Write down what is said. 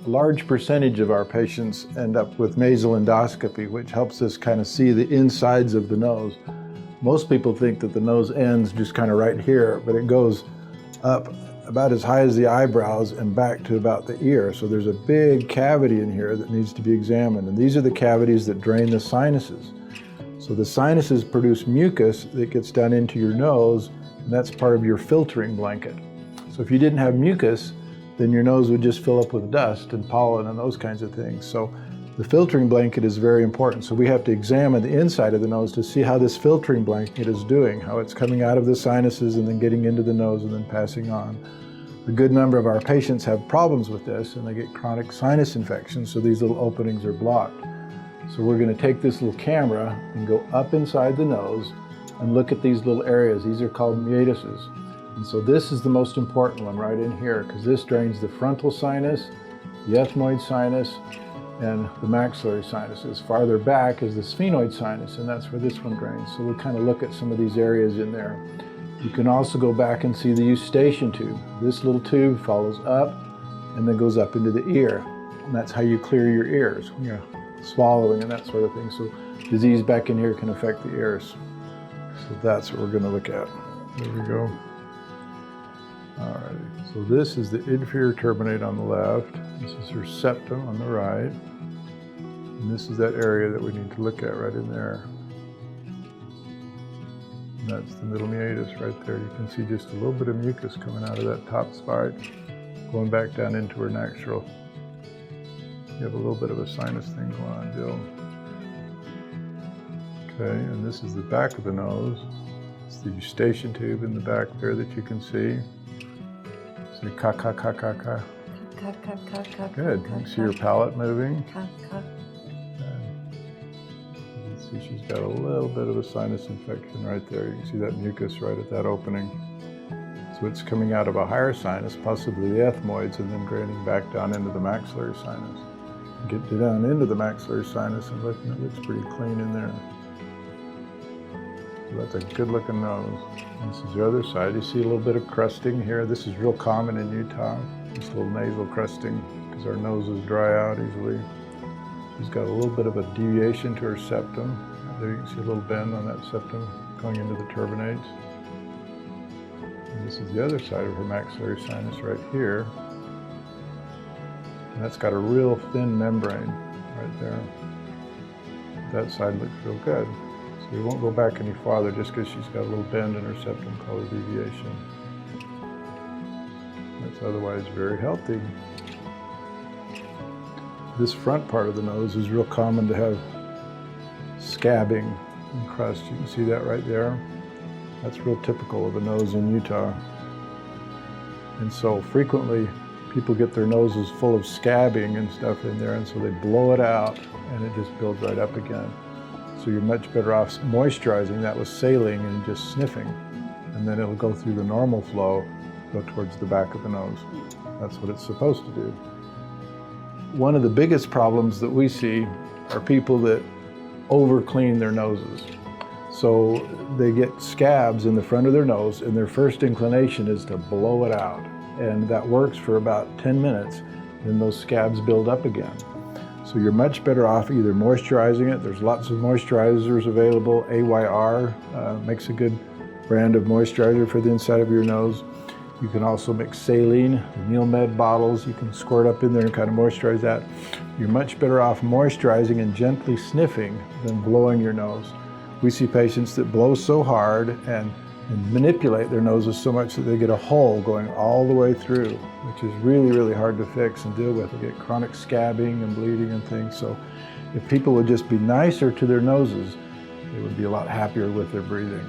A large percentage of our patients end up with nasal endoscopy, which helps us kind of see the insides of the nose. Most people think that the nose ends just kind of right here, but it goes up about as high as the eyebrows and back to about the ear. So there's a big cavity in here that needs to be examined. And these are the cavities that drain the sinuses. So the sinuses produce mucus that gets down into your nose, and that's part of your filtering blanket. So if you didn't have mucus, then your nose would just fill up with dust and pollen and those kinds of things. So the filtering blanket is very important. So we have to examine the inside of the nose to see how this filtering blanket is doing, how it's coming out of the sinuses and then getting into the nose and then passing on. A good number of our patients have problems with this, and they get chronic sinus infections, so these little openings are blocked. So we're going to take this little camera and go up inside the nose and look at these little areas. These are called meatuses. And so this is the most important one right in here, because this drains the frontal sinus, the ethmoid sinus, and the maxillary sinuses. Farther back is the sphenoid sinus, and that's where this one drains. So we'll kind of look at some of these areas in there. You can also go back and see the eustachian tube. This little tube follows up and then goes up into the ear. And that's how you clear your ears when you're swallowing and that sort of thing. So disease back in here can affect the ears. So that's what we're going to look at. There we go. All right, so this is the inferior turbinate on the left. This is her septum on the right. And this is that area that we need to look at right in there. And that's the middle meatus right there. You can see just a little bit of mucus coming out of that top spike, going back down into her nostril. You have a little bit of a sinus thing going on, Jill. Okay, and this is the back of the nose. It's the eustachian tube in the back there that you can see. Say ka ka ka ka ka. Ka ka ka ka. Good. You can see her palate moving. Ka ka. You can see she's got a little bit of a sinus infection right there. You can see that mucus right at that opening. So it's coming out of a higher sinus, possibly the ethmoids, and then draining back down into the maxillary sinus. Get down into the maxillary sinus and look, and it looks pretty clean in there. So that's a good looking nose. This is the other side. You see a little bit of crusting here. This is real common in Utah. This little nasal crusting, because our noses dry out easily. She's got a little bit of a deviation to her septum. There you can see a little bend on that septum going into the turbinates. And this is the other side of her maxillary sinus right here. And that's got a real thin membrane right there. That side looks real good. So we won't go back any farther just because she's got a little bend in her septum called a deviation. That's otherwise very healthy. This front part of the nose is real common to have scabbing and crust. You can see that right there. That's real typical of a nose in Utah. And so frequently people get their noses full of scabbing and stuff in there, and so they blow it out and it just builds right up again. So you're much better off moisturizing that with saline and just sniffing, and then it'll go through the normal flow, go towards the back of the nose. That's what it's supposed to do. One of the biggest problems that we see are people that over-clean their noses. So they get scabs in the front of their nose, and their first inclination is to blow it out. And that works for about 10 minutes, then those scabs build up again. So you're much better off either moisturizing it. There's lots of moisturizers available. AYR makes a good brand of moisturizer for the inside of your nose. You can also mix saline, the Neil Med bottles. You can squirt up in there and kind of moisturize that. You're much better off moisturizing and gently sniffing than blowing your nose. We see patients that blow so hard and manipulate their noses so much that they get a hole going all the way through, which is really, really hard to fix and deal with. They get chronic scabbing and bleeding and things. So if people would just be nicer to their noses, they would be a lot happier with their breathing.